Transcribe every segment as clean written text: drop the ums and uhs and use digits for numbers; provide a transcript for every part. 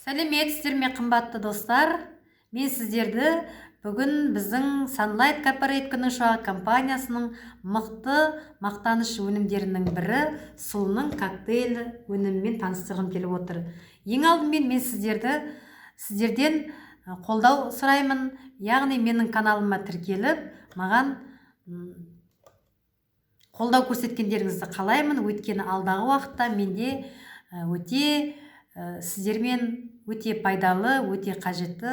Сәлеметсіздер ме, қымбатты достар? Мен сіздерді бүгін біздің Sunlight Corporate Күнішуағы компаниясының мықты мақтаныш өнімдерінің бірі сұлының коктейлі өнімімен таныстырғым келіп отыр. Ең алдымен мен сіздерден қолдау сұраймын, яғни менің каналыма тіркеліп, маған қолдау көрсеткендеріңізді қалаймын. Өйткені алдағы уақытта менде сіздермен өте пайдалы, өте қажетті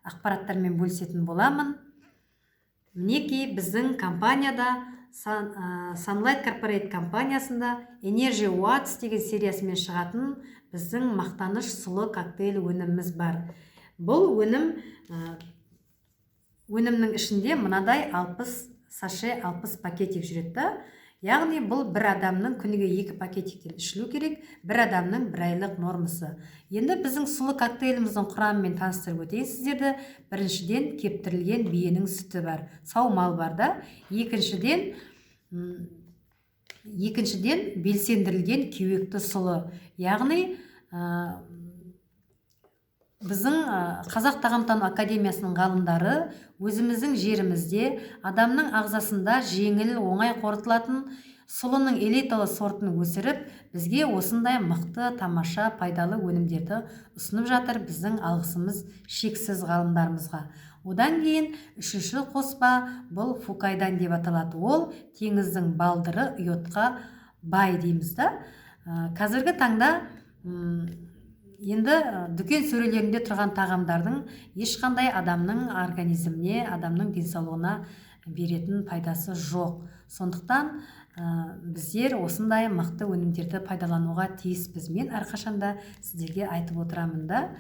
ақпараттармен бөлісетін боламын. Мінекей біздің компанияда, Sunlight Corporate компаниясында Energy Watts деген сериясымен шығатын біздің мақтаныш сұлы коктейль өніміміз бар. Бұл өнімнің ішінде мынадай 60 саше 60 пакетик жүреді. Яғни бұл бір адамның күніге 2 пакетиктен ішілу керек, бір адамның бір айлық нормасы. Енді біздің сұлы коктейліміздің құрамымен таныстырып өтейін сіздерді. Біріншіден кептірілген биенің сүті бар, саумал бар да. Екіншіден белсендірілген кеуекті сұлы. Яғни біздің Қазақ тағамтану академиясының ғалымдары өзіміздің жерімізде адамның ағзасында жеңіл, оңай қорытылатын сұлының элиталы сортын өсіріп, бізге осындай мықты, тамаша, пайдалы өнімдерді ұсынып жатыр. Біздің алғысымыз шексіз ғалымдарымызға. Одан кейін үшінші қоспа бұл фукайдан деп аталады. Ол теңіздің балдыры, йодқа бай дейміз да. Қазіргі таңда енді дүкен сөрелерінде тұрған тағамдардың ешқандай адамның организміне, адамның денсаулығына беретін пайдасы жоқ. Сондықтан біздер осындай мықты өнімдерді пайдалануға тиіспіз. Мен әрқашанда сіздерге айтып отырамын да.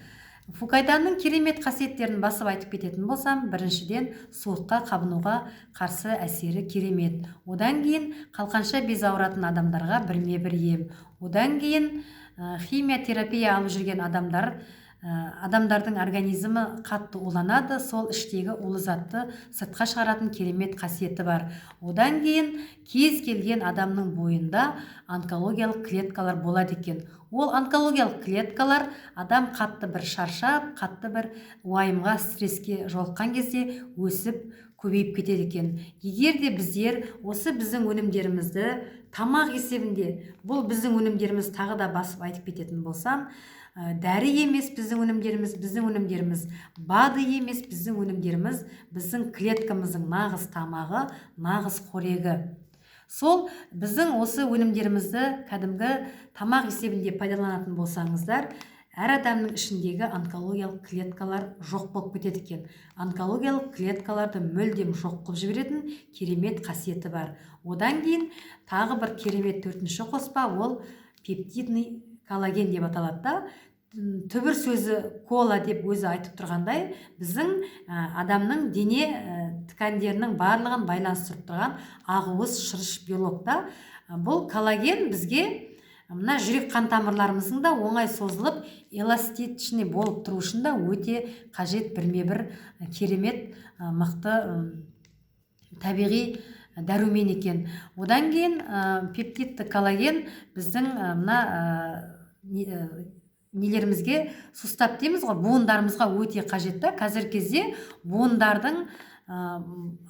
Фукайданның керемет қасиеттерін басып айтып кететін болсам, біріншіден суыққа қабынуға қарсы әсері керемет. Одан кейін қалқанша без ауыратын адамдарға бірме-бір ем. Одан кейін химиотерапия алып жүрген адамдардың организмі қатты уланады, сол іштегі улы затты сыртқа шығаратын керемет қасиеті бар. Одан кейін кез келген адамның бойында онкологиялық клеткалар болады екен. Ол онкологиялық клеткалар адам қатты бір шаршап, қатты бір уайымға, стресске жолыққан кезде өсіп көбейіп кетеді екен. Егер де біздер осы біздің өнімдерімізді тамақ есебінде, бұл біздің өнімдеріміз тағы да басып айтып кететін болсам, дәрі емес біздің өнімдеріміз БАДы емес біздің өнімдеріміз, біздің клеткамыздың нағыз тамағы, нағыз қорегі. Сол біздің осы өнімдерімізді кәдімгі тамақ есебінде пайдаланатын болсаңыздар, әр адамның ішіндегі онкологиялық клеткалар жоқ болып кетеді екен. Онкологиялық клеткаларды мүлдем жоқ қылып жіберетін керемет қасиеті бар. Одан кейін тағы бір керемет төртінші қоспа, ол пептидный коллаген деп аталады да. Түбір сөзі кола деп өзі айтып тұрғандай, біздің адамның дене ткандерінің барлығын байланыстырып тұрған ақуыз шырыш белок та. Бұл коллаген бізге мына жүрек қан тамырларымыздың да оңай созылып, эластичный болып тұру үшін да өте қажет бірме-бір керемет мықты табиғи дәрумен екен. Одан кейін пептидті коллаген біздің нелерімізге, сустап дейміз ғой, буындарымызға өте қажет та. Қазіргі кезде буындардың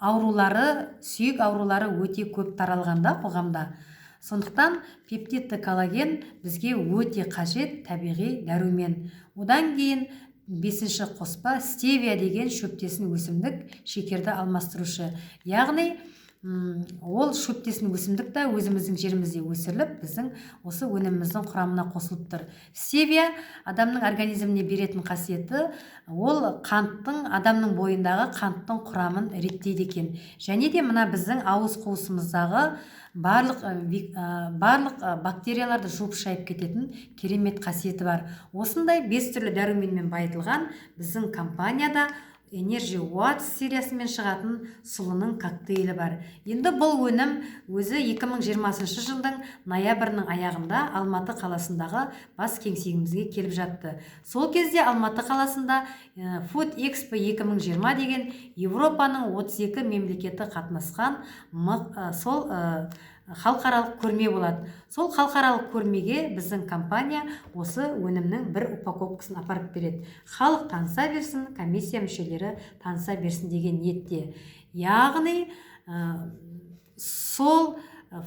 аурулары, сүйек аурулары өте көп таралғанда қоғамда. Сондықтан пептидті коллаген бізге өте қажет табиғи дәрумен. Одан кейін бесінші қоспа стевия деген шөптесін өсімдік, шекерді алмастырушы. Яғни ол шөптесін өсімдік та өзіміздің жерімізде өсіріліп, біздің осы өніміміздің құрамына қосылып тұр. Стевия адамның организміне беретін қасиеті, ол адамның бойындағы қанттың құрамын реттейді екен. Және де мына біздің ауыз қуысымыздағы барлық бактерияларды жуып шайып кететін керемет қасиеті бар. Осындай 5 түрлі дәруменмен байытылған біздің компанияда Energy Watts сериясымен шығатын сұлының коктейлі бар. Енді бұл өнім өзі 2020 жылдың ноябрьінің аяғында Алматы қаласындағы бас кеңсемізге келіп жатты. Сол кезде Алматы қаласында Food Expo 2020 деген Европаның 32 мемлекеті қатынасқан сол халықаралық көрме болады. Сол халықаралық көрмеге біздің компания осы өнімнің бір упаковкасын апарып береді. Халық таныса берсін, комиссия мүшелері таныса берсін деген ниетте. Яғни сол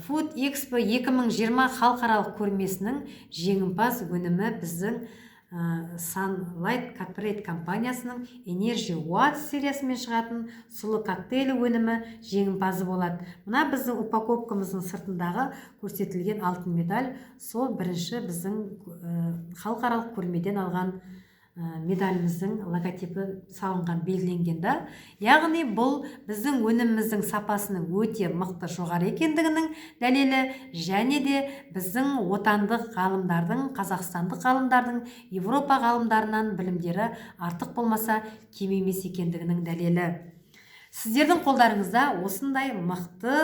Food Expo 2020 халықаралық көрмесінің жеңімпаз өнімі біздің Sunlight Corporate компаниясының Energy Watts сериясымен шығатын сұлы коктейль өнімі жеңімпазы болады. Мына біздің упаковкамыздың сыртындағы көрсетілген алтын медаль сол бірінші біздің халықаралық көрмеден алған медаліміздің логотипі салынған, белгіленген да. Яғни бұл біздің өніміміздің сапасының өте мықты, жоғары екендігінің дәлелі, және де біздің отандық ғалымдардың, қазақстандық ғалымдардың, Европа ғалымдарынан білімдері артық болмаса кем емес екендігінің дәлелі. Сіздердің қолдарыңызда осындай мықты,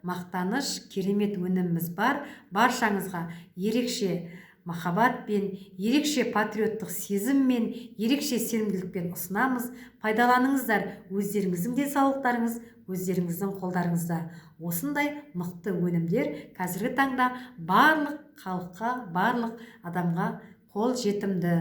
мақтаныш, керемет өніміміз бар. Баршаңызға ерекше махаббатпен, ерекше патриоттық сезіммен, ерекше сенімділікпен ұсынамыз. Пайдаланыңыздар, өздеріңіздің денсаулықтарыңыз өздеріңіздің қолдарыңызда. Осындай мықты өнімдер қазіргі таңда барлық халыққа, барлық адамға қол жетімді.